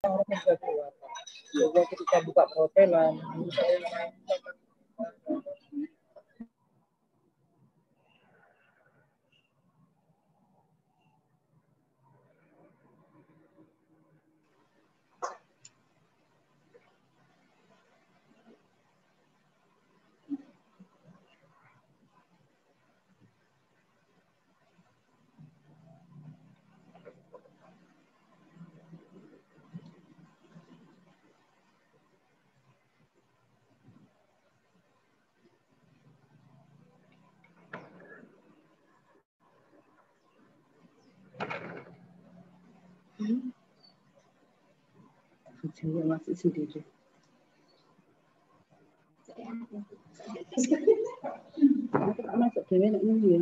orang yang sudah dewasa. Jadi ketika buka perhotelan, Saya masih sendiri. Aku tak masuk dewe nek ngono ya.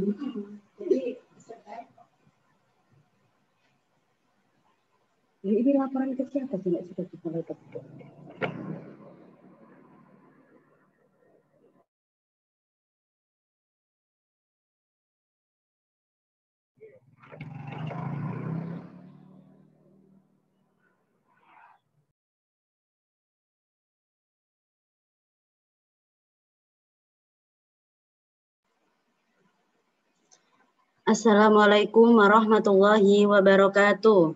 Ini laporan ke siapa sih nek sudah dimulai tertutup? Assalamualaikum warahmatullahi wabarakatuh.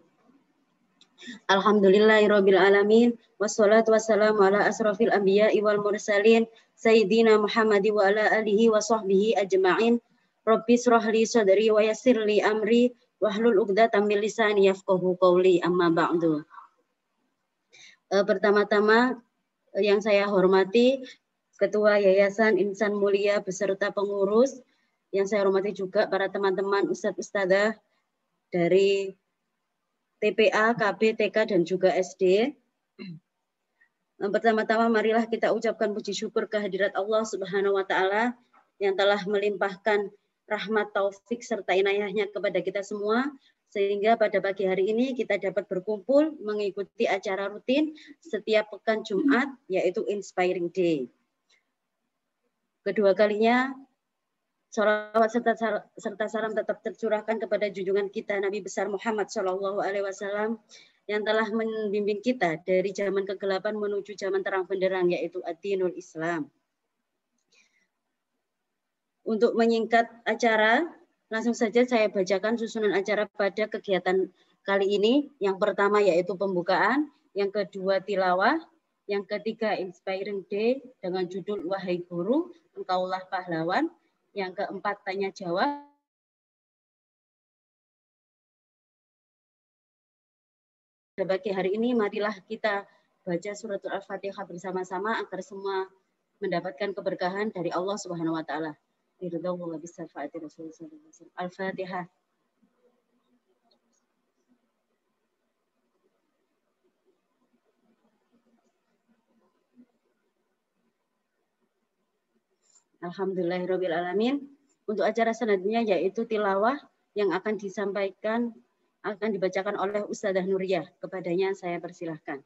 Alhamdulillahirabbil alamin wassalatu wassalamu ala asrofil anbiya'i wal mursalin sayyidina Muhammadi wa ala alihi wa sahbihi ajma'in. Rabbi shrahli sadri wa yassirli amri wahlul 'uqdatam min lisani yafqahu qawli, amma ba'du. Pertama-tama yang saya hormati Ketua Yayasan Insan Mulia beserta pengurus, yang saya hormati juga para teman-teman ustadz-ustadzah dari TPA, KB, TK, dan juga SD. Pertama-tama marilah kita ucapkan puji syukur kehadirat Allah Subhanahu wa Ta'ala yang telah melimpahkan rahmat, taufik, serta inayahnya kepada kita semua, sehingga pada pagi hari ini kita dapat berkumpul mengikuti acara rutin setiap pekan Jumat, yaitu Inspiring Day. Kedua kalinya, sholawat serta salam tetap tercurahkan kepada junjungan kita Nabi besar Muhammad SAW yang telah membimbing kita dari zaman kegelapan menuju zaman terang benderang, yaitu ad-dinul Islam. Untuk menyingkat acara, langsung saja saya bacakan susunan acara pada kegiatan kali ini. Yang pertama yaitu pembukaan, yang kedua tilawah, yang ketiga Inspiring Day dengan judul Wahai Guru, Engkaulah Pahlawan. Yang keempat tanya jawab. Pada pagi hari ini marilah kita baca suratul Al-Fatihah bersama-sama agar semua mendapatkan keberkahan dari Allah Subhanahu wa Ta'ala. Al-Fatihah. Alhamdulillahirabbil alamin. Untuk acara selanjutnya yaitu tilawah yang akan dibacakan oleh Ustadzah Nuriyah. Kepadanya saya persilahkan.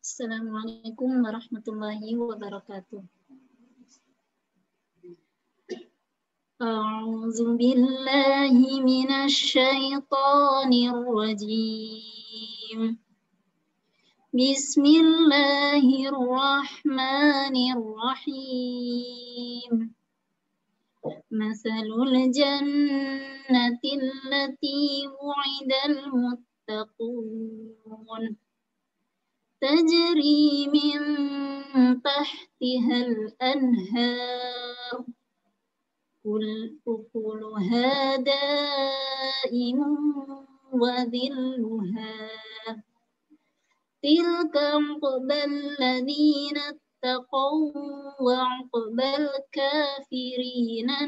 Assalamualaikum warahmatullahi wabarakatuh. A'udzu billahi minasy syaithanir rajim. Bismillahirrahmanirrahim. Masalul jannati allati wu'idal muttaqun tajri min tahtihal anhar ukuluha da'imun wa dhilluha tilka uqbal ladhina ittaqaw wa uqbal kafirina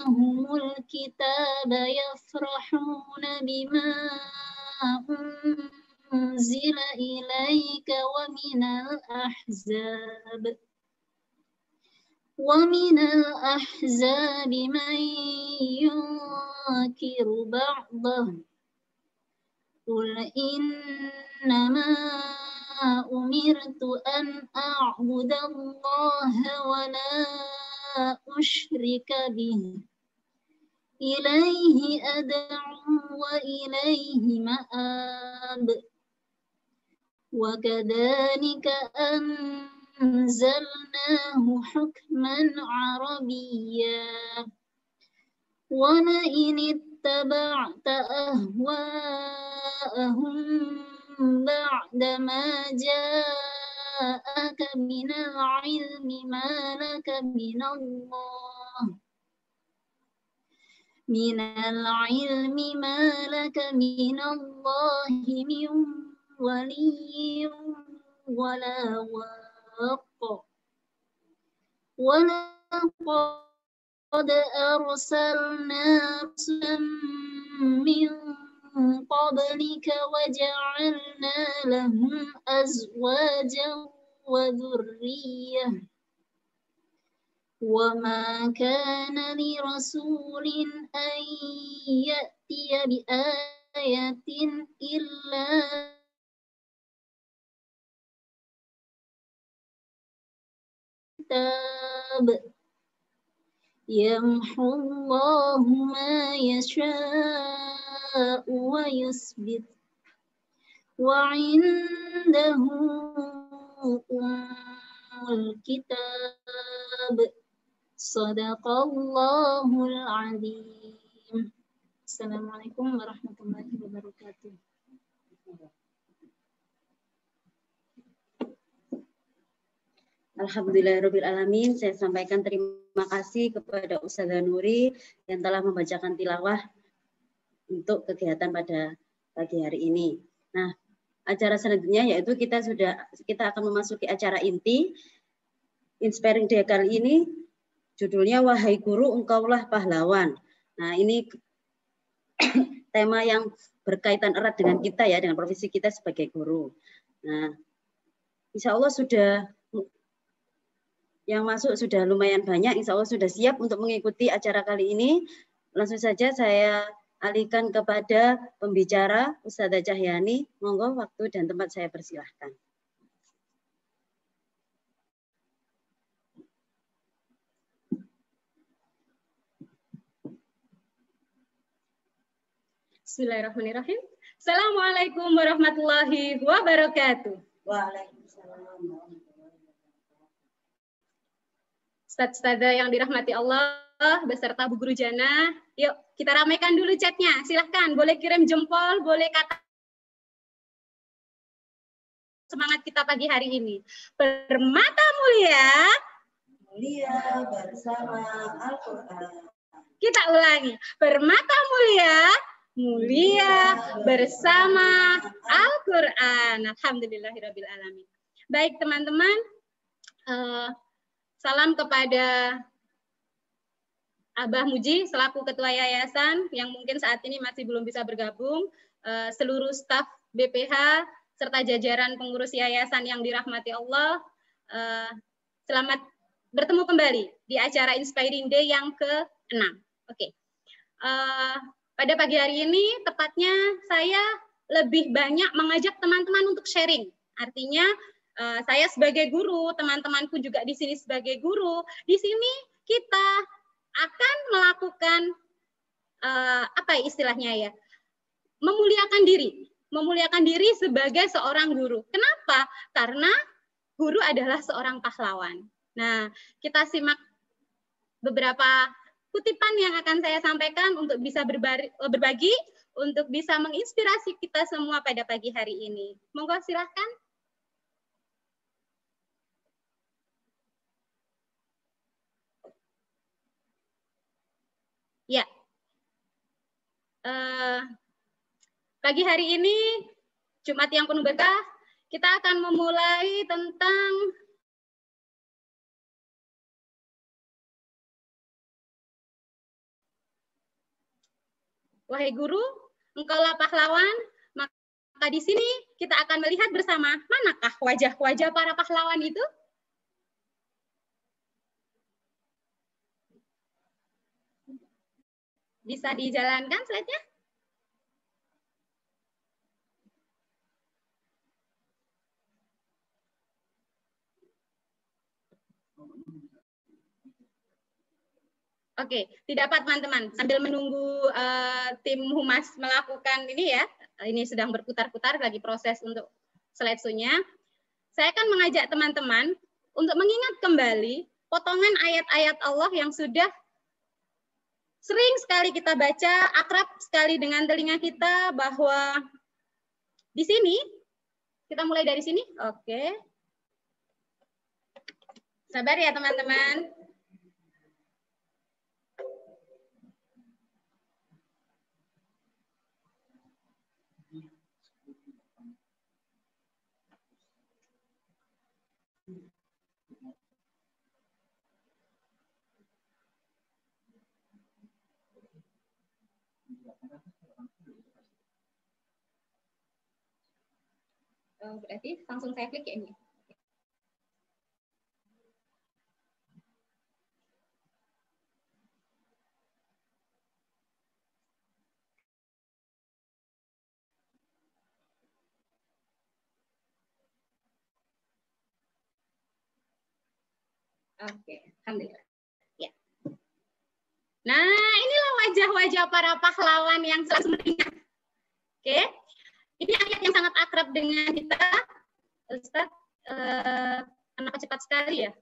humul kitaba yafrahuna bima unzila ilaika wa minal ahzab ومن الأحزاب من ينكر بعضه قل إنما أمرت أن أعبد الله ولا أشرك به إليه أدعو وإليه مآب وكذلك أنزلناه حكما عربيا ولئن اتبعت أهواءهم بعد ما جاءك من العلم ما لك من الله من العلم ما لك من الله من ولي ولا واق ولقد أرسلنا رسلا من قبلك وجعلنا لهم أزواجا وذرية وما كان لرسول أن يأتي بآية إلا كتاب يمحو الله ما يشاء ويثبت وعنده أم الكتاب صدق الله العظيم. Assalamualaikum warahmatullahi wabarakatuh. Alhamdulillahirabbil alamin. Saya sampaikan terima kasih kepada Ustazah Nuri yang telah membacakan tilawah untuk kegiatan pada pagi hari ini. Nah, acara selanjutnya yaitu kita akan memasuki acara inti Inspiring Day kali ini. Judulnya Wahai Guru Engkaulah Pahlawan. Nah, ini tema yang berkaitan erat dengan kita ya, dengan profesi kita sebagai guru. Nah, insya Allah yang masuk sudah lumayan banyak, insya Allah sudah siap untuk mengikuti acara kali ini. Langsung saja saya alihkan kepada pembicara Ustazah Cahyani. Monggo waktu dan tempat saya persilahkan. Bismillahirrahmanirrahim. Assalamualaikum warahmatullahi wabarakatuh. Waalaikumsalam. Ustaz-ustazah yang dirahmati Allah beserta Bu Guru Jana, yuk kita ramaikan dulu chatnya. Silahkan, boleh kirim jempol, boleh kata semangat kita pagi hari ini. Permata mulia, Mulia bersama Al-Quran. Kita ulangi. Permata mulia, mulia bersama Al-Quran. Alhamdulillahirabbil alamin. Baik teman-teman, salam kepada Abah Muji selaku Ketua Yayasan yang mungkin saat ini masih belum bisa bergabung, seluruh staf BPH serta jajaran pengurus yayasan yang dirahmati Allah. Selamat bertemu kembali di acara Inspiring Day yang ke-6. Oke. Pada pagi hari ini tepatnya saya lebih banyak mengajak teman-teman untuk sharing. Artinya saya sebagai guru, teman-temanku juga di sini sebagai guru. Di sini kita akan melakukan apa istilahnya ya? Memuliakan diri sebagai seorang guru. Kenapa? Karena guru adalah seorang pahlawan. Nah, kita simak beberapa kutipan yang akan saya sampaikan untuk bisa berbagi, untuk bisa menginspirasi kita semua pada pagi hari ini. Monggo silahkan. Ya, pagi hari ini, Jumat yang penuh berkah, kita akan memulai tentang wahai guru, engkaulah pahlawan. Maka di sini kita akan melihat bersama manakah wajah-wajah para pahlawan itu? Bisa dijalankan slide-nya? Oke, tidak apa teman-teman. Sambil menunggu tim humas melakukan ini ya, ini sedang berputar-putar lagi proses untuk slideshow-nya. Saya akan mengajak teman-teman untuk mengingat kembali potongan ayat-ayat Allah yang sudah sering sekali kita baca, akrab sekali dengan telinga kita, bahwa di sini, kita mulai dari sini. Oke. Sabar ya teman-teman. Berarti langsung saya klik ya ini. Oke, alhamdulillah. Ya. Nah, inilah wajah-wajah para pahlawan yang selalu mengingat. Oke. Ini ayat yang sangat akrab dengan kita. Ustaz, kenapa cepat sekali ya?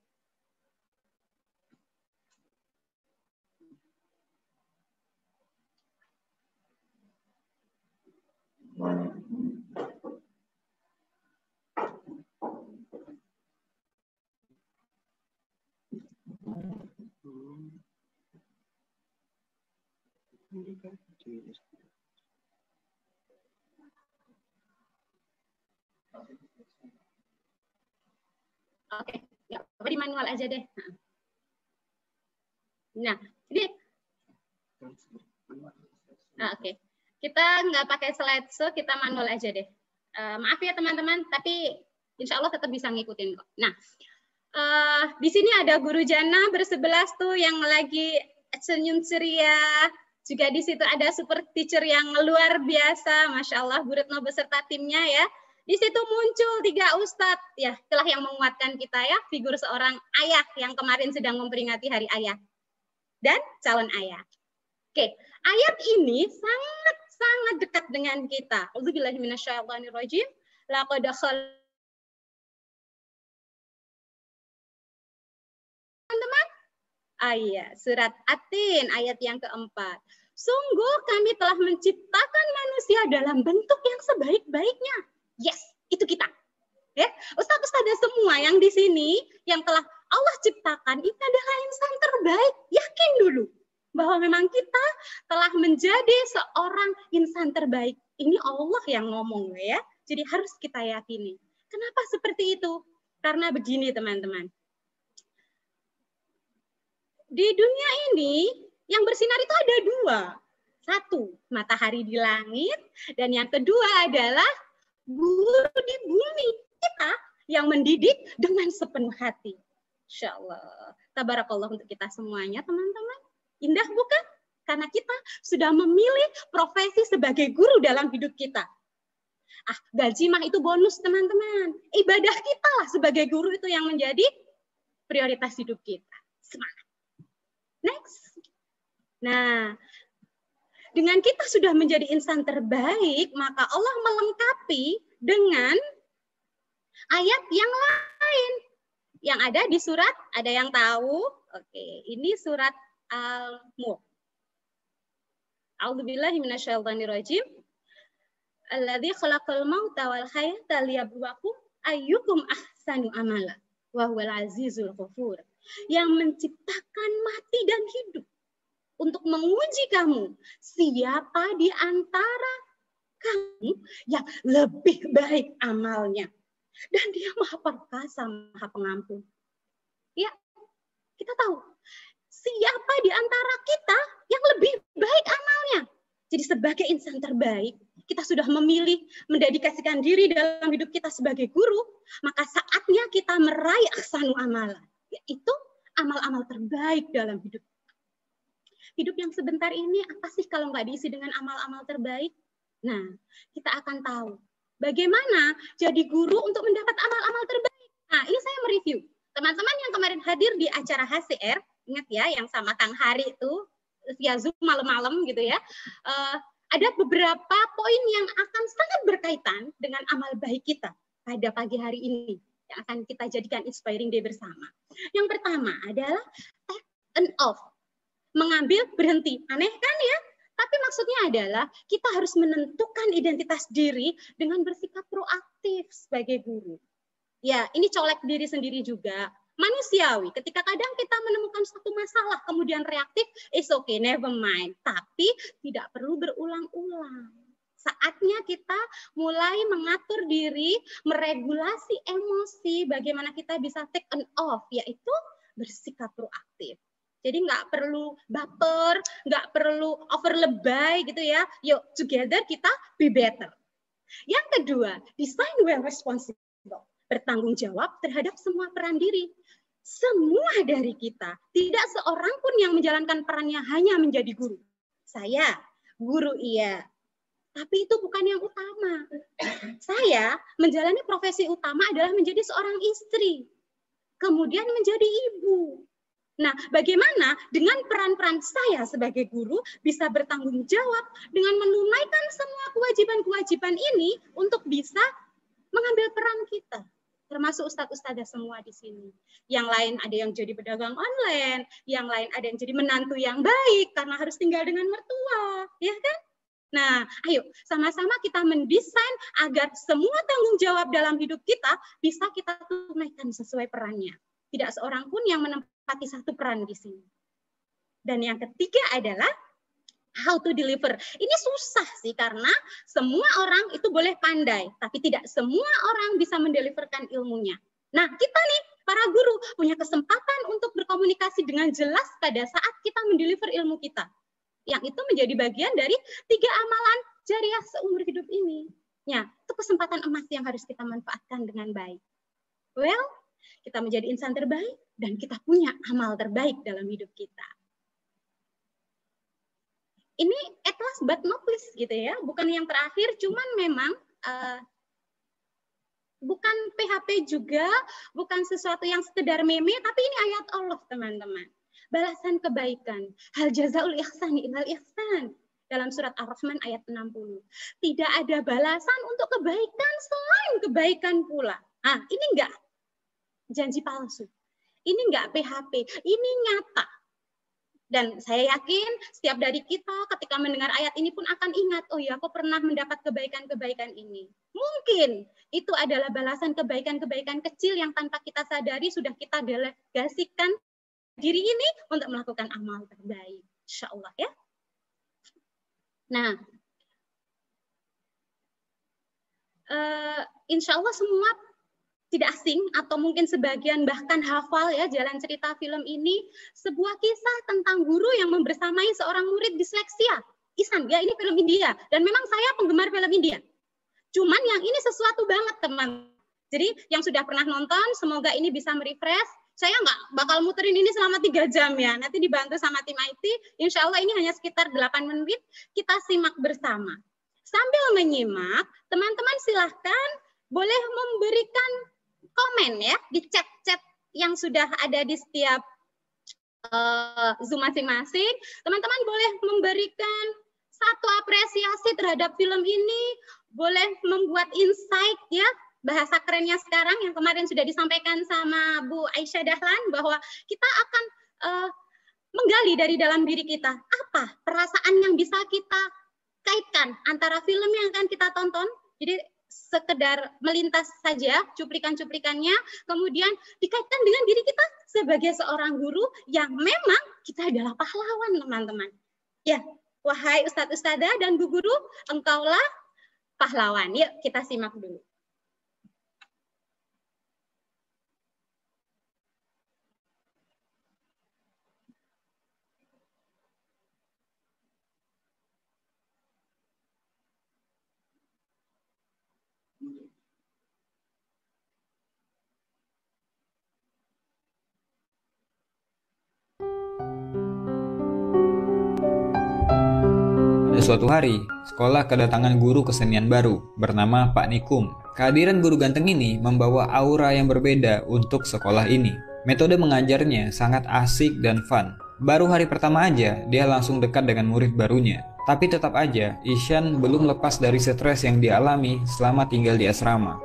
Oke, ya, di manual aja deh. Nah, jadi oke. Kita nggak pakai slideshow, kita manual aja deh. Maaf ya teman-teman, tapi insya Allah tetap bisa ngikutin kok. Nah, di sini ada guru Jana bersebelas tuh yang lagi senyum ceria. Juga di situ ada super teacher yang luar biasa, Masya Allah, Bu Retno beserta timnya ya. Di situ muncul 3 ustadz, ya itulah yang menguatkan kita ya, figur seorang ayah yang kemarin sedang memperingati Hari Ayah dan calon ayah. Oke, ayat ini sangat dekat dengan kita. A'udzubillahi minasyaitonirrajim. Laqad teman-teman, ayat surat At-Tin ayat yang keempat. Sungguh kami telah menciptakan manusia dalam bentuk yang sebaik-baiknya. Yes, itu kita. Ya, ustaz-ustazah semua yang di sini yang telah Allah ciptakan ini adalah insan terbaik. Yakin dulu bahwa memang kita telah menjadi seorang insan terbaik. Ini Allah yang ngomong ya. Jadi harus kita yakini. Kenapa seperti itu? Karena begini teman-teman. Di dunia ini yang bersinar itu ada 2. 1, matahari di langit, dan yang kedua adalah guru di bumi. Kita yang mendidik dengan sepenuh hati. Insya Allah. Tabarakallah untuk kita semuanya teman-teman. Indah bukan? Karena kita sudah memilih profesi sebagai guru dalam hidup kita. Gaji mah itu bonus teman-teman. Ibadah kita lah sebagai guru itu yang menjadi prioritas hidup kita. Semangat. Next. Nah, dengan kita sudah menjadi insan terbaik, maka Allah melengkapi dengan ayat yang lain. Yang ada di surat, ada yang tahu? Oke, ini surat Al-Mulk. A'udzubillahi minasyaitonirrajim. Alladzi khalaqal mauta wal hayata liyabluwakum ayyukum ahsanu amala wa huwal azizul ghafur. Yang menciptakan mati dan hidup untuk menguji kamu siapa di antara kamu yang lebih baik amalnya. Dan dia Maha Perkasa, Maha Pengampun. Ya, kita tahu siapa di antara kita yang lebih baik amalnya. Jadi sebagai insan terbaik, kita sudah memilih mendedikasikan diri dalam hidup kita sebagai guru, maka saatnya kita meraih ahsanu amala, yaitu amal-amal terbaik dalam hidup. hidup yang sebentar ini apa sih kalau nggak diisi dengan amal-amal terbaik? Nah, kita akan tahu bagaimana jadi guru untuk mendapat amal-amal terbaik. Nah, ini saya mereview. Teman-teman yang kemarin hadir di acara HCR, ingat ya, yang sama Kang Hari itu, via Zoom malam-malam gitu ya, ada beberapa poin yang akan sangat berkaitan dengan amal baik kita pada pagi hari ini, yang akan kita jadikan inspiring day bersama. Yang pertama adalah take an off, mengambil berhenti. Aneh kan ya? Tapi maksudnya adalah kita harus menentukan identitas diri dengan bersikap proaktif sebagai guru. Ya, ini colek diri sendiri juga. Manusiawi, ketika kadang kita menemukan satu masalah, kemudian reaktif, it's okay, never mind. Tapi tidak perlu berulang-ulang. Saatnya kita mulai mengatur diri, meregulasi emosi, bagaimana kita bisa take an off, yaitu bersikap proaktif. Jadi nggak perlu baper, nggak perlu over lebay gitu ya. Yuk, together kita be better. Yang kedua, design well responsible. Bertanggung jawab terhadap semua peran diri. Semua dari kita, tidak seorang pun yang menjalankan perannya hanya menjadi guru. Saya, guru iya. Tapi itu bukan yang utama. Saya menjalani profesi utama adalah menjadi seorang istri. Kemudian menjadi ibu. Nah, bagaimana dengan peran-peran saya sebagai guru bisa bertanggung jawab dengan menunaikan semua kewajiban-kewajiban ini untuk bisa mengambil peran kita, termasuk ustadz-ustadzah semua di sini. Yang lain ada yang jadi pedagang online, yang lain ada yang jadi menantu yang baik karena harus tinggal dengan mertua, ya kan? Nah, ayo sama-sama kita mendesain agar semua tanggung jawab dalam hidup kita bisa kita tunaikan sesuai perannya. Tidak seorang pun yang menempati satu peran di sini. Dan yang ketiga adalah how to deliver. Ini susah sih karena semua orang itu boleh pandai, tapi tidak semua orang bisa mendeliverkan ilmunya. Nah, kita nih para guru punya kesempatan untuk berkomunikasi dengan jelas pada saat kita mendeliver ilmu kita. Yang itu menjadi bagian dari 3 amalan jariah seumur hidup ini. Ya, itu kesempatan emas yang harus kita manfaatkan dengan baik. Well, kita menjadi insan terbaik dan kita punya amal terbaik dalam hidup kita. Ini at last but not least gitu ya, bukan yang terakhir, cuman memang bukan PHP juga, bukan sesuatu yang sekedar meme, tapi ini ayat Allah teman-teman. Balasan kebaikan, hal jazaul ihsani ilal ihsan. Dalam surat Ar-Rahman ayat 60. Tidak ada balasan untuk kebaikan selain kebaikan pula. Nah, ini enggak janji palsu. Ini enggak PHP, ini nyata. Dan saya yakin setiap dari kita ketika mendengar ayat ini pun akan ingat, oh ya, aku pernah mendapat kebaikan-kebaikan ini. Mungkin itu adalah balasan kebaikan-kebaikan kecil yang tanpa kita sadari sudah kita delegasikan diri ini untuk melakukan amal terbaik. Insya Allah ya. Nah, insya Allah semua tidak asing atau mungkin sebagian bahkan hafal ya jalan cerita film ini, sebuah kisah tentang guru yang membersamai seorang murid disleksia. Ihsan, ya ini film India dan memang saya penggemar film India. Cuman yang ini sesuatu banget teman. Jadi yang sudah pernah nonton semoga ini bisa merefresh. Saya nggak bakal muterin ini selama 3 jam ya. Nanti dibantu sama tim IT. Insya Allah ini hanya sekitar 8 menit. Kita simak bersama. Sambil menyimak, teman-teman silahkan boleh memberikan komen ya di chat-chat yang sudah ada di setiap Zoom masing-masing. Teman-teman boleh memberikan satu apresiasi terhadap film ini, boleh membuat insight ya, bahasa kerennya sekarang yang kemarin sudah disampaikan sama Bu Aisyah Dahlan bahwa kita akan menggali dari dalam diri kita apa perasaan yang bisa kita kaitkan antara film yang akan kita tonton. Jadi sekedar melintas saja cuplikan-cuplikannya, kemudian dikaitkan dengan diri kita sebagai seorang guru yang memang kita adalah pahlawan teman-teman. Ya, wahai Ustadz Ustadzah dan Bu Guru, engkaulah pahlawan. Yuk kita simak dulu. Pada suatu hari, sekolah kedatangan guru kesenian baru bernama Pak Nikum. Kehadiran guru ganteng ini membawa aura yang berbeda untuk sekolah ini. Metode mengajarnya sangat asik dan fun. Baru hari pertama aja, dia langsung dekat dengan murid barunya. Tapi tetap aja, Isyan belum lepas dari stres yang dialami selama tinggal di asrama.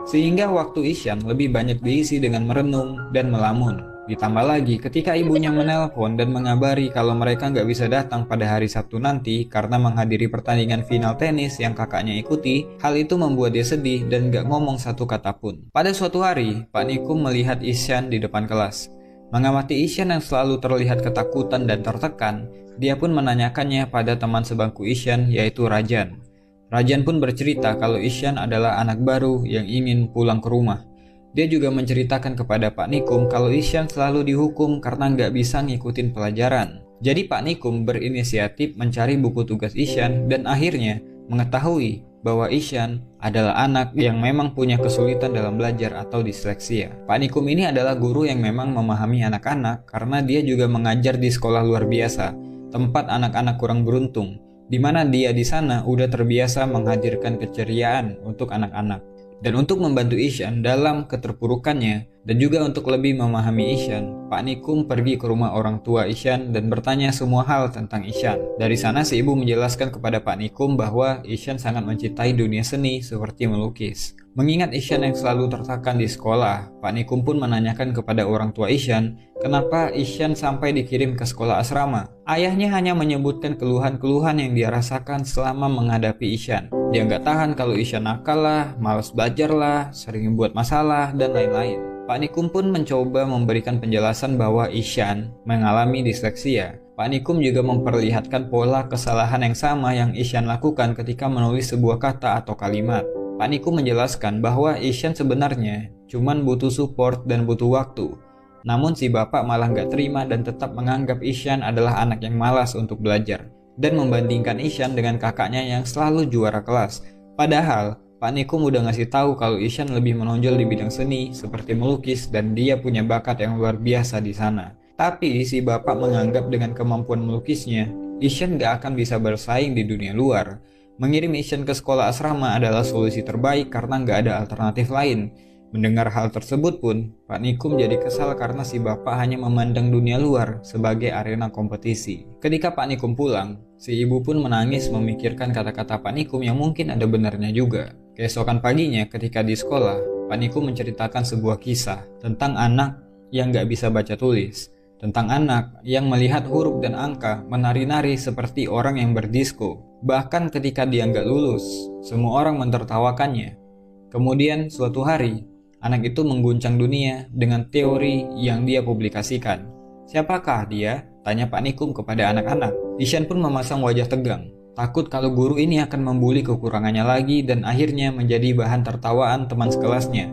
Sehingga waktu Isyan lebih banyak diisi dengan merenung dan melamun. Ditambah lagi ketika ibunya menelpon dan mengabari kalau mereka nggak bisa datang pada hari Sabtu nanti karena menghadiri pertandingan final tenis yang kakaknya ikuti, hal itu membuat dia sedih dan nggak ngomong satu kata pun. Pada suatu hari, Pak Nikum melihat Isyan di depan kelas. Mengamati Isyan yang selalu terlihat ketakutan dan tertekan, dia pun menanyakannya pada teman sebangku Isyan yaitu Rajan. Rajan pun bercerita kalau Isyan adalah anak baru yang ingin pulang ke rumah. Dia juga menceritakan kepada Pak Nikum kalau Isyan selalu dihukum karena nggak bisa ngikutin pelajaran. Jadi Pak Nikum berinisiatif mencari buku tugas Isyan dan akhirnya mengetahui bahwa Isyan adalah anak yang memang punya kesulitan dalam belajar atau disleksia. Pak Nikum ini adalah guru yang memang memahami anak-anak karena dia juga mengajar di sekolah luar biasa, tempat anak-anak kurang beruntung, di mana dia di sana udah terbiasa menghadirkan keceriaan untuk anak-anak. Dan untuk membantu Isyan dalam keterpurukannya dan juga untuk lebih memahami Isyan, Pak Nikum pergi ke rumah orang tua Isyan dan bertanya semua hal tentang Isyan. Dari sana si ibu menjelaskan kepada Pak Nikum bahwa Isyan sangat mencintai dunia seni seperti melukis. Mengingat Isyan yang selalu tertekan di sekolah, Pak Nikum pun menanyakan kepada orang tua Isyan kenapa Isyan sampai dikirim ke sekolah asrama. Ayahnya hanya menyebutkan keluhan-keluhan yang dia rasakan selama menghadapi Isyan. Dia nggak tahan kalau Isyan nakal lah, malas belajar lah, sering buat masalah, dan lain-lain. Pak Nikum pun mencoba memberikan penjelasan bahwa Isyan mengalami disleksia. Pak Nikum juga memperlihatkan pola kesalahan yang sama yang Isyan lakukan ketika menulis sebuah kata atau kalimat. Pak Nikum menjelaskan bahwa Isyan sebenarnya cuman butuh support dan butuh waktu. Namun si bapak malah nggak terima dan tetap menganggap Isyan adalah anak yang malas untuk belajar dan membandingkan Isyan dengan kakaknya yang selalu juara kelas. Padahal Pak Nikum udah ngasih tahu kalau Isyan lebih menonjol di bidang seni seperti melukis dan dia punya bakat yang luar biasa di sana. Tapi si bapak menganggap dengan kemampuan melukisnya, Isyan gak akan bisa bersaing di dunia luar. Mengirim Isyan ke sekolah asrama adalah solusi terbaik karena gak ada alternatif lain. Mendengar hal tersebut pun, Pak Nikum jadi kesal karena si bapak hanya memandang dunia luar sebagai arena kompetisi. Ketika Pak Nikum pulang, si ibu pun menangis memikirkan kata-kata Pak Nikum yang mungkin ada benarnya juga. Keesokan paginya ketika di sekolah, Pak Nikum menceritakan sebuah kisah tentang anak yang gak bisa baca tulis. Tentang anak yang melihat huruf dan angka menari-nari seperti orang yang berdisko. Bahkan ketika dia nggak lulus, semua orang mentertawakannya. Kemudian suatu hari, anak itu mengguncang dunia dengan teori yang dia publikasikan. Siapakah dia? Tanya Pak Nikum kepada anak-anak. Isyan pun memasang wajah tegang. Takut kalau guru ini akan membuli kekurangannya lagi dan akhirnya menjadi bahan tertawaan teman sekelasnya.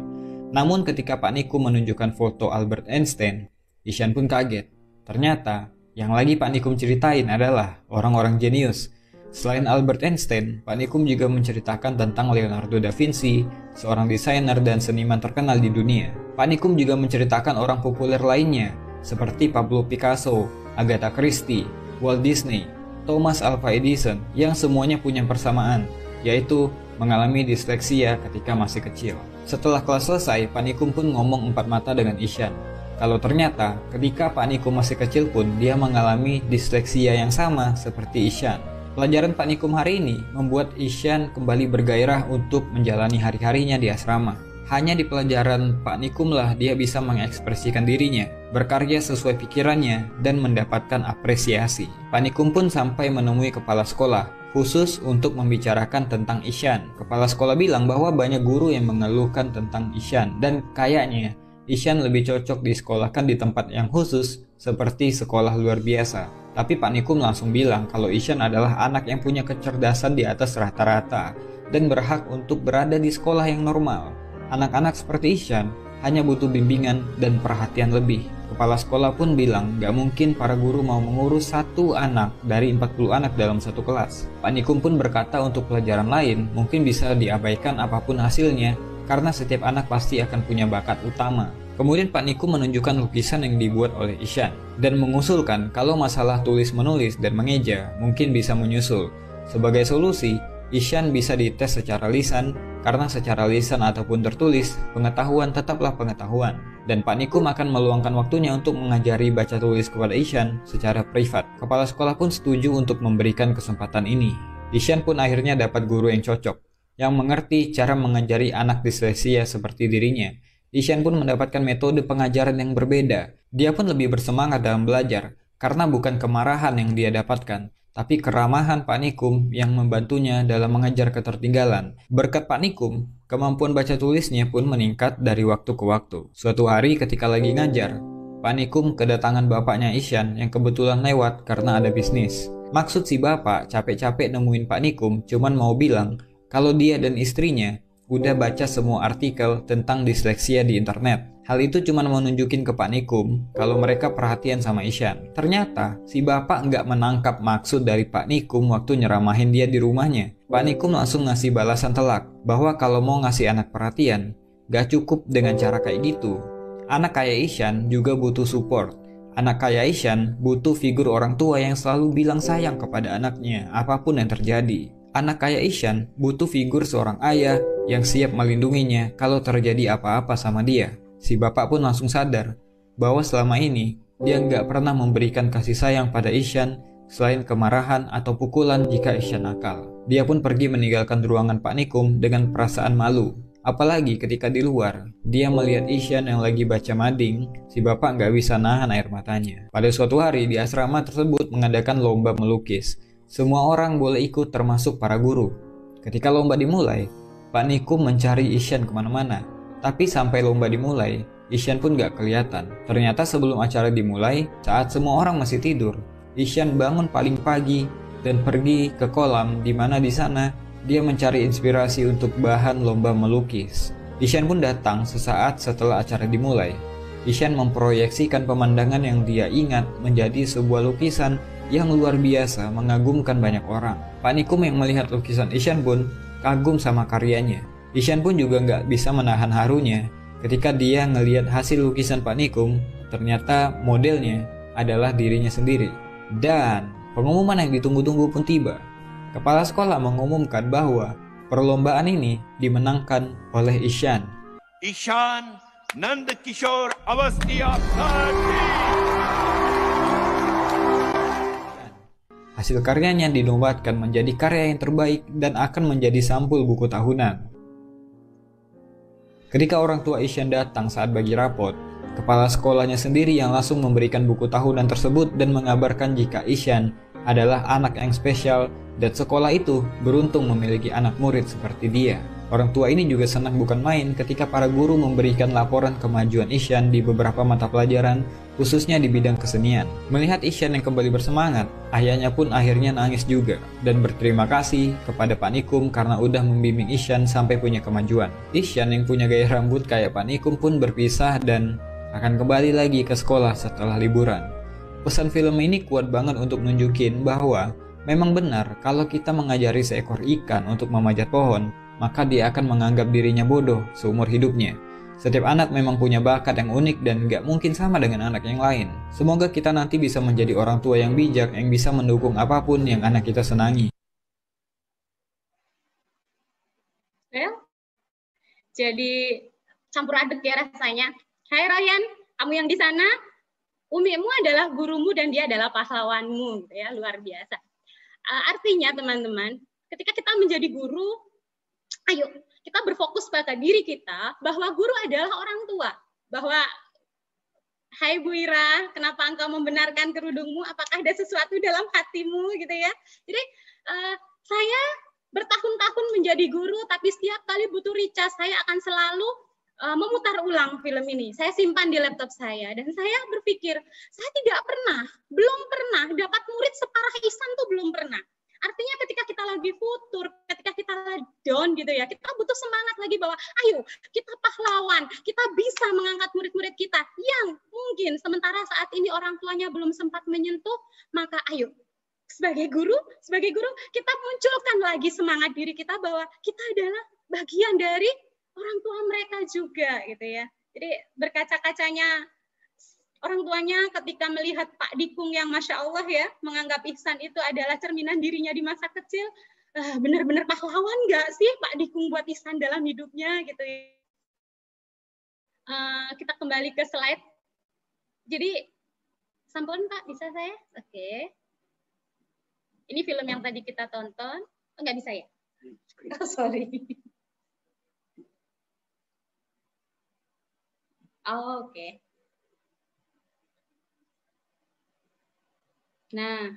Namun ketika Pak Nikum menunjukkan foto Albert Einstein, Isyan pun kaget. Ternyata yang lagi Pak Nikum ceritain adalah orang-orang jenius. Selain Albert Einstein, Pak Nikum juga menceritakan tentang Leonardo da Vinci, seorang desainer dan seniman terkenal di dunia. Pak Nikum juga menceritakan orang populer lainnya, seperti Pablo Picasso, Agatha Christie, Walt Disney, Thomas Alva Edison, yang semuanya punya persamaan, yaitu mengalami disleksia ketika masih kecil. Setelah kelas selesai, Pak Nikum pun ngomong empat mata dengan Isyan. Kalau ternyata ketika Pak Nikum masih kecil pun dia mengalami disleksia yang sama seperti Isyan. Pelajaran Pak Nikum hari ini membuat Isyan kembali bergairah untuk menjalani hari-harinya di asrama. Hanya di pelajaran Pak Nikum lah dia bisa mengekspresikan dirinya, berkarya sesuai pikirannya, dan mendapatkan apresiasi. Pak Nikum pun sampai menemui kepala sekolah, khusus untuk membicarakan tentang Isyan. Kepala sekolah bilang bahwa banyak guru yang mengeluhkan tentang Isyan, dan kayaknya Isyan lebih cocok disekolahkan di tempat yang khusus seperti sekolah luar biasa. Tapi Pak Nikum langsung bilang kalau Isyan adalah anak yang punya kecerdasan di atas rata-rata dan berhak untuk berada di sekolah yang normal. Anak-anak seperti Isyan hanya butuh bimbingan dan perhatian lebih. Kepala sekolah pun bilang gak mungkin para guru mau mengurus satu anak dari 40 anak dalam satu kelas. Pak Nikum pun berkata untuk pelajaran lain mungkin bisa diabaikan apapun hasilnya, karena setiap anak pasti akan punya bakat utama. Kemudian Pak Nikum menunjukkan lukisan yang dibuat oleh Isyan dan mengusulkan kalau masalah tulis-menulis dan mengeja mungkin bisa menyusul. Sebagai solusi, Isyan bisa dites secara lisan, karena secara lisan ataupun tertulis, pengetahuan tetaplah pengetahuan. Dan Pak Nikum akan meluangkan waktunya untuk mengajari baca tulis kepada Isyan secara privat. Kepala sekolah pun setuju untuk memberikan kesempatan ini. Isyan pun akhirnya dapat guru yang cocok, yang mengerti cara mengajari anak disleksia seperti dirinya. Isyan pun mendapatkan metode pengajaran yang berbeda. Dia pun lebih bersemangat dalam belajar, karena bukan kemarahan yang dia dapatkan, tapi keramahan Pak Nikum yang membantunya dalam mengejar ketertinggalan. Berkat Pak Nikum, kemampuan baca tulisnya pun meningkat dari waktu ke waktu. Suatu hari ketika lagi ngajar, Pak Nikum kedatangan bapaknya Isyan yang kebetulan lewat karena ada bisnis. Maksud si bapak capek-capek nemuin Pak Nikum cuman mau bilang kalau dia dan istrinya udah baca semua artikel tentang disleksia di internet. Hal itu cuma mau nunjukin ke Pak Nikum kalau mereka perhatian sama Isyan. Ternyata si bapak nggak menangkap maksud dari Pak Nikum waktu nyeramahin dia di rumahnya. Pak Nikum langsung ngasih balasan telak bahwa kalau mau ngasih anak perhatian, gak cukup dengan cara kayak gitu. Anak kayak Isyan juga butuh support. Anak kayak Isyan butuh figur orang tua yang selalu bilang sayang kepada anaknya apapun yang terjadi. Anak kayak Isyan butuh figur seorang ayah yang siap melindunginya kalau terjadi apa-apa sama dia. Si bapak pun langsung sadar bahwa selama ini dia nggak pernah memberikan kasih sayang pada Isyan selain kemarahan atau pukulan jika Isyan nakal. Dia pun pergi meninggalkan ruangan Pak Nikum dengan perasaan malu. Apalagi ketika di luar, dia melihat Isyan yang lagi baca mading, si bapak nggak bisa nahan air matanya. Pada suatu hari di asrama tersebut mengadakan lomba melukis. Semua orang boleh ikut termasuk para guru. Ketika lomba dimulai, Pak Nikum mencari Isyan kemana-mana. Tapi sampai lomba dimulai, Isyan pun gak kelihatan. Ternyata sebelum acara dimulai, saat semua orang masih tidur, Isyan bangun paling pagi dan pergi ke kolam di mana di sana dia mencari inspirasi untuk bahan lomba melukis. Isyan pun datang sesaat setelah acara dimulai. Isyan memproyeksikan pemandangan yang dia ingat menjadi sebuah lukisan yang luar biasa mengagumkan banyak orang. Pak Nikum yang melihat lukisan Isyan pun kagum sama karyanya. Isyan pun juga nggak bisa menahan harunya ketika dia ngelihat hasil lukisan Pak Nikum, ternyata modelnya adalah dirinya sendiri. Dan pengumuman yang ditunggu-tunggu pun tiba. Kepala sekolah mengumumkan bahwa perlombaan ini dimenangkan oleh Isyan. Ishan Nandakishore Awasthi Abdi. Hasil karyanya dinobatkan menjadi karya yang terbaik dan akan menjadi sampul buku tahunan. Ketika orang tua Isyan datang saat bagi rapot, kepala sekolahnya sendiri yang langsung memberikan buku tahunan tersebut dan mengabarkan jika Isyan adalah anak yang spesial dan sekolah itu beruntung memiliki anak murid seperti dia. Orang tua ini juga senang bukan main ketika para guru memberikan laporan kemajuan Isyan di beberapa mata pelajaran, khususnya di bidang kesenian. Melihat Isyan yang kembali bersemangat, ayahnya pun akhirnya nangis juga dan berterima kasih kepada Pak Nikum karena udah membimbing Isyan sampai punya kemajuan. Isyan yang punya gaya rambut kayak Pak Nikum pun berpisah dan akan kembali lagi ke sekolah setelah liburan. Pesan film ini kuat banget untuk nunjukin bahwa memang benar kalau kita mengajari seekor ikan untuk memanjat pohon, maka dia akan menganggap dirinya bodoh seumur hidupnya. Setiap anak memang punya bakat yang unik dan gak mungkin sama dengan anak yang lain. Semoga kita nanti bisa menjadi orang tua yang bijak yang bisa mendukung apapun yang anak kita senangi. Jadi campur aduk ya rasanya. Hai Ryan, kamu yang di sana, umimu adalah gurumu dan dia adalah pahlawanmu, gitu ya, luar biasa. Artinya teman-teman, ketika kita menjadi guru, ayo kita berfokus pada diri kita bahwa guru adalah orang tua. Bahwa, hai Bu Ira, kenapa engkau membenarkan kerudungmu? Apakah ada sesuatu dalam hatimu gitu ya? Jadi saya bertahun-tahun menjadi guru, tapi setiap kali butuh recharge, saya akan selalu memutar ulang film ini. Saya simpan di laptop saya dan saya berpikir, saya belum pernah dapat murid separah Ihsan tuh belum pernah. Artinya ketika kita lagi futur, ketika kita lagi down gitu ya, kita butuh semangat lagi bahwa ayo kita pahlawan, kita bisa mengangkat murid-murid kita yang mungkin sementara saat ini orang tuanya belum sempat menyentuh, maka ayo sebagai guru kita munculkan lagi semangat diri kita bahwa kita adalah bagian dari orang tua mereka juga gitu ya. Jadi berkaca-kacanya Orang tuanya ketika melihat Pak Dikung yang Masya Allah ya, menganggap Ihsan itu adalah cerminan dirinya di masa kecil, benar-benar pahlawan nggak sih Pak Dikung buat Ihsan dalam hidupnya gitu ya. Kita kembali ke slide. Jadi, sampun Pak, bisa saya? Oke. Ini film yang tadi kita tonton. Oh, nggak bisa ya? Oh, sorry. Oh, oke. Nah,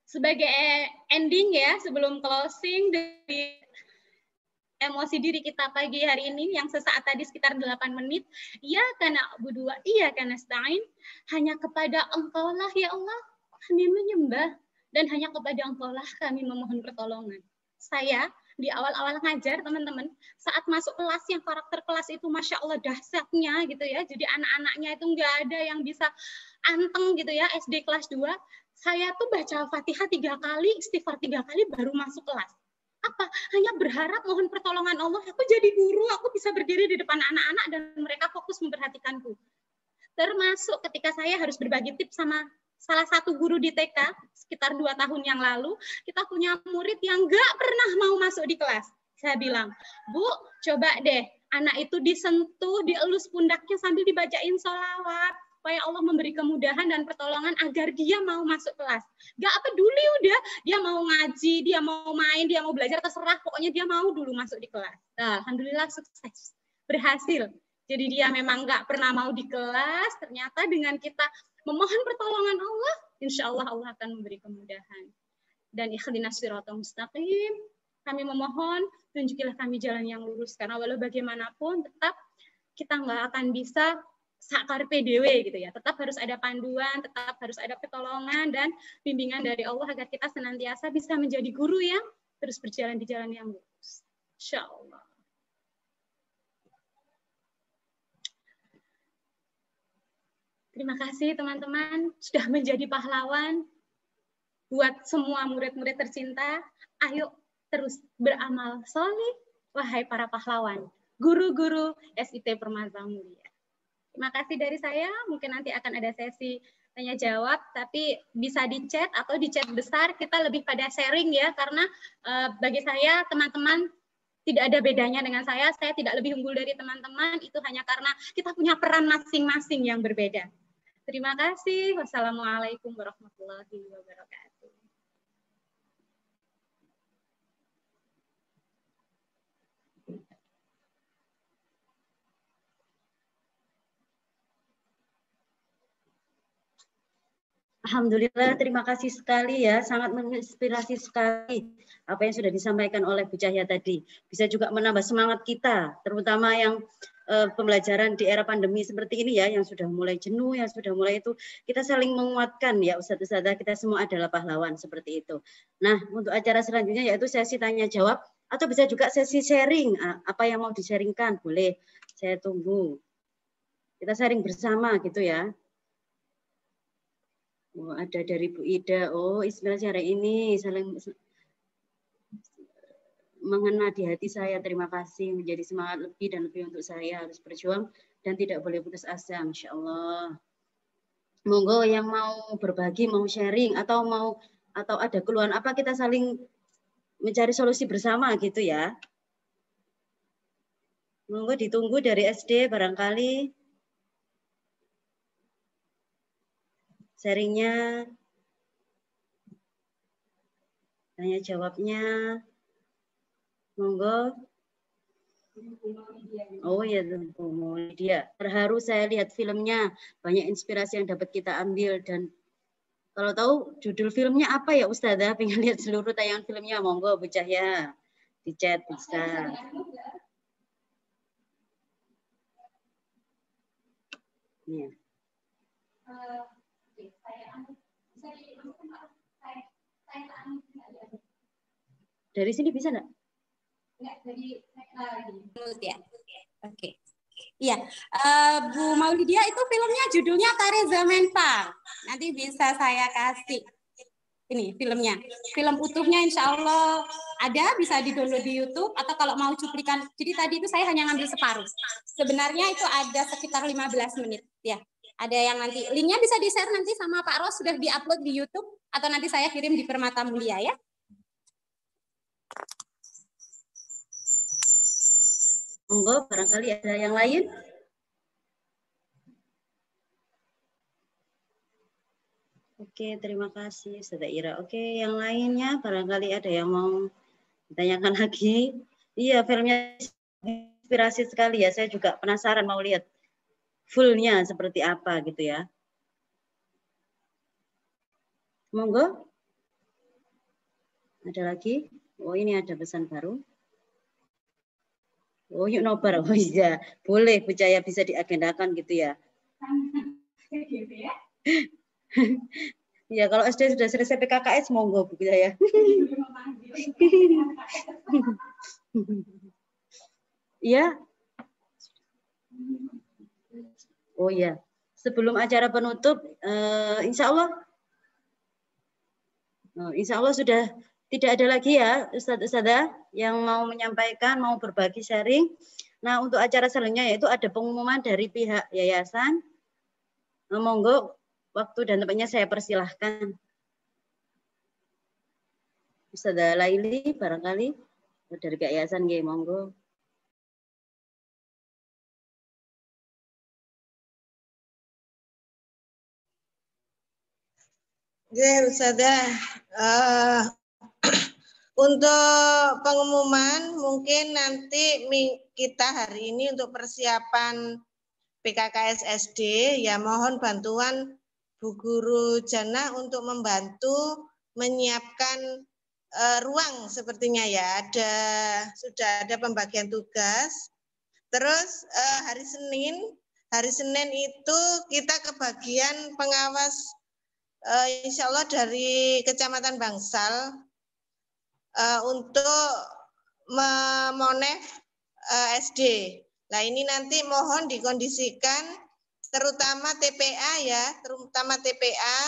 sebagai ending ya, sebelum closing dari emosi diri kita pagi hari ini yang sesaat tadi sekitar 8 menit, iya karena berdua, iya karena stain, hanya kepada Engkau lah ya Allah kami menyembah, dan hanya kepada Engkau lah kami memohon pertolongan. Saya di awal-awal ngajar teman-teman, saat masuk kelas yang karakter kelas itu Masya Allah dahsyatnya gitu ya, jadi anak-anaknya itu nggak ada yang bisa anteng gitu ya, SD kelas 2, saya tuh baca Al-Fatihah 3 kali, istighfar 3 kali baru masuk kelas. Apa? Hanya berharap mohon pertolongan Allah, aku jadi guru, aku bisa berdiri di depan anak-anak dan mereka fokus memperhatikanku. Termasuk ketika saya harus berbagi tips sama salah satu guru di TK, sekitar 2 tahun yang lalu, kita punya murid yang nggak pernah mau masuk di kelas. Saya bilang, Bu, coba deh, anak itu disentuh, dielus pundaknya sambil dibacain sholawat, supaya Allah memberi kemudahan dan pertolongan agar dia mau masuk kelas. Nggak peduli udah, dia mau ngaji, dia mau main, dia mau belajar, terserah, pokoknya dia mau dulu masuk di kelas. Nah, alhamdulillah sukses, berhasil. Jadi dia memang nggak pernah mau di kelas, ternyata dengan kita memohon pertolongan Allah, insya Allah Allah akan memberi kemudahan. Dan ikhdinas siratal mustaqim, kami memohon, tunjukilah kami jalan yang lurus. Karena walau bagaimanapun, tetap kita nggak akan bisa sakar PDW gitu ya. Tetap harus ada panduan, tetap harus ada pertolongan dan bimbingan dari Allah agar kita senantiasa bisa menjadi guru yang terus berjalan di jalan yang lurus. Insya Allah. Terima kasih teman-teman sudah menjadi pahlawan buat semua murid-murid tercinta. Ayo terus beramal soleh, wahai para pahlawan, guru-guru SIT Permata Mulia. Terima kasih dari saya. Mungkin nanti akan ada sesi tanya jawab, tapi bisa di chat atau di chat besar. Kita lebih pada sharing ya, karena bagi saya teman-teman tidak ada bedanya dengan saya tidak lebih unggul dari teman-teman, itu hanya karena kita punya peran masing-masing yang berbeda. Terima kasih. Wassalamualaikum warahmatullahi wabarakatuh. Alhamdulillah, terima kasih sekali ya, sangat menginspirasi sekali apa yang sudah disampaikan oleh Bu Cahya tadi. Bisa juga menambah semangat kita, terutama yang pembelajaran di era pandemi seperti ini ya, yang sudah mulai jenuh, yang sudah mulai itu, kita saling menguatkan ya, Ustadz-Ustadzah, kita semua adalah pahlawan seperti itu. Nah, untuk acara selanjutnya yaitu sesi tanya jawab, atau bisa juga sesi sharing, apa yang mau di-sharingkan, boleh, saya tunggu. Kita sharing bersama gitu ya. Oh, ada dari Bu Ida. Oh, inspirasi hari ini saling mengena di hati saya. Terima kasih, menjadi semangat lebih dan lebih untuk saya, harus berjuang dan tidak boleh putus asa, Insya Allah. Monggo yang mau berbagi, mau sharing atau ada keluhan apa, kita saling mencari solusi bersama gitu ya. Monggo ditunggu dari SD barangkali. Sharingnya, tanya jawabnya, monggo. Oh ya, Bu Lydia. Terharu saya lihat filmnya, banyak inspirasi yang dapat kita ambil. Dan kalau tahu judul filmnya apa ya Ustazah, pengen lihat seluruh tayangan filmnya, monggo Bu Cahya, di chat bisa. Ya. Dari sini bisa nggak? Ya. Oke. Iya, Bu Maulidia itu filmnya judulnya Kareza Mental. Nanti bisa saya kasih ini filmnya. Film utuhnya insya Allah ada, bisa di-download di YouTube, atau kalau mau cuplikan. Jadi tadi itu saya hanya ngambil separuh. Sebenarnya itu ada sekitar 15 menit. Ya, Ada yang nanti linknya bisa di-share nanti sama Pak Ros, sudah di-upload di YouTube atau nanti saya kirim di Permata Mulia ya. Monggo, barangkali ada yang lain. Oke, terima kasih Ustazah Ira. Oke, yang lainnya barangkali ada yang mau ditanyakan lagi. Iya, filmnya inspirasi sekali ya. Saya juga penasaran mau lihat fullnya seperti apa gitu ya. Monggo. Ada lagi? Oh, ini ada pesan baru. Oh, yuk nobar. Oh iya, boleh Bu Cahaya, bisa diagendakan gitu ya. Ya, kalau SD sudah selesai PKKS, monggo Bu Cahaya. Iya. Oh iya, sebelum acara penutup, insya Allah sudah tidak ada lagi ya Ustadzah yang mau menyampaikan, mau berbagi sharing. Nah, untuk acara selanjutnya yaitu ada pengumuman dari pihak yayasan. Monggo, waktu dan tempatnya saya persilahkan. Ustadzah Laili barangkali dari pihak yayasan, monggo. Ya, Ustazah. Untuk pengumuman mungkin nanti kita hari ini untuk persiapan PKKS SD ya mohon bantuan Bu Guru Jannah untuk membantu menyiapkan ruang sepertinya ya. Sudah ada pembagian tugas. Terus hari Senin itu kita kebagian pengawas insya Allah dari Kecamatan Bangsal untuk memonef SD. Nah ini nanti mohon dikondisikan terutama TPA ya, terutama TPA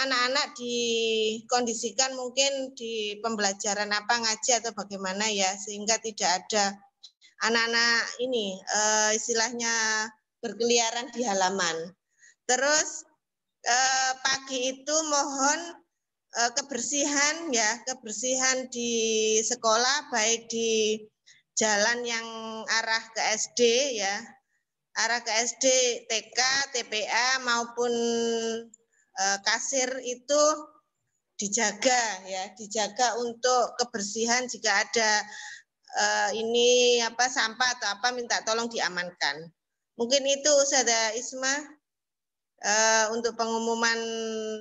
anak-anak dikondisikan mungkin di pembelajaran apa ngaji atau bagaimana ya sehingga tidak ada anak-anak ini istilahnya berkeliaran di halaman. Terus pagi itu mohon kebersihan ya, kebersihan di sekolah baik di jalan yang arah ke SD ya, arah ke SD, TK, TPA maupun kasir itu dijaga ya, dijaga untuk kebersihan jika ada ini apa sampah atau apa minta tolong diamankan. Mungkin itu Ustazah Isma. Untuk pengumuman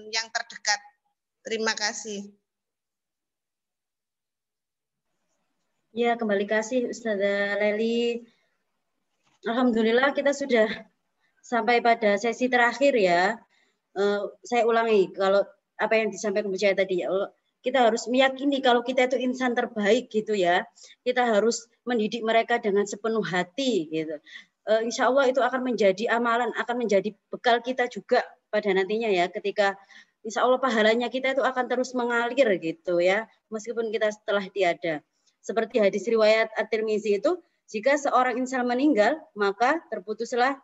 yang terdekat. Terima kasih. Ya, kembali kasih Ustazah Leli. Alhamdulillah kita sudah sampai pada sesi terakhir ya. Saya ulangi, kalau apa yang disampaikan Bu Cahaya tadi ya, kita harus meyakini kalau kita itu insan terbaik gitu ya. Kita harus mendidik mereka dengan sepenuh hati gitu. Insya Allah itu akan menjadi amalan, akan menjadi bekal kita juga pada nantinya ya, ketika insya Allah pahalanya kita itu akan terus mengalir gitu ya, meskipun kita setelah tiada. Seperti hadis riwayat At-Tirmizi itu, jika seorang insan meninggal, maka terputuslah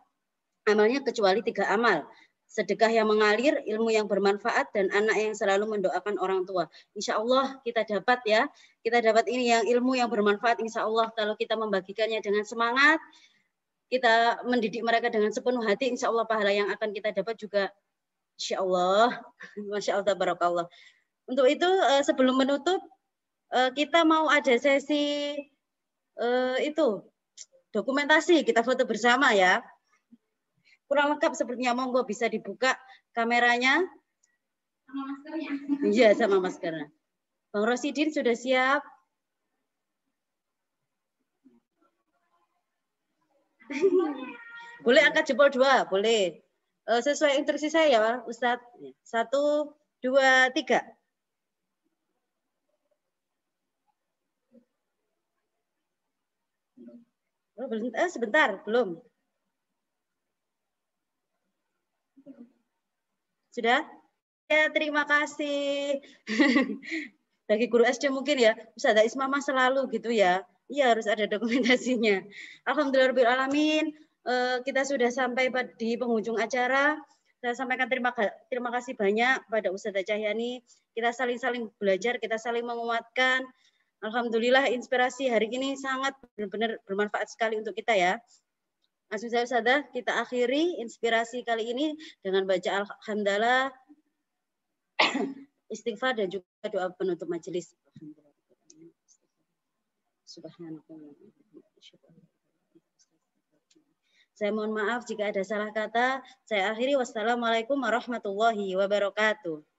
amalnya kecuali 3 amal. Sedekah yang mengalir, ilmu yang bermanfaat, dan anak yang selalu mendoakan orang tua. Insya Allah kita dapat ya, kita dapat ini yang ilmu yang bermanfaat insya Allah kalau kita membagikannya dengan semangat, kita mendidik mereka dengan sepenuh hati, insya Allah pahala yang akan kita dapat juga insya Allah. Masya Allah, barakallah. Untuk itu sebelum menutup, kita mau ada sesi itu dokumentasi, kita foto bersama ya. Kurang lengkap sepertinya, monggo bisa dibuka kameranya. Sama maskernya. Iya, sama maskernya. Bang Rosidin sudah siap? Boleh angkat jempol 2, boleh. Sesuai instruksi saya ya, Ustadz. 1, 2, 3. Sebentar, belum. Sudah? Ya, terima kasih. Bagi guru SD mungkin ya, Ustazah Isma selalu gitu ya. Iya, harus ada dokumentasinya. Alhamdulillahirabbil alamin. kita sudah sampai di penghujung acara. Saya sampaikan terima kasih banyak pada Ustazah Cahyani. Kita saling belajar, kita saling menguatkan. Alhamdulillah inspirasi hari ini sangat benar-benar bermanfaat sekali untuk kita ya. Ustazah, kita akhiri inspirasi kali ini dengan baca alhamdulillah, istighfar dan juga doa penutup majelis. Subhanallah. Saya mohon maaf jika ada salah kata. Saya akhiri. Wassalamualaikum warahmatullahi wabarakatuh.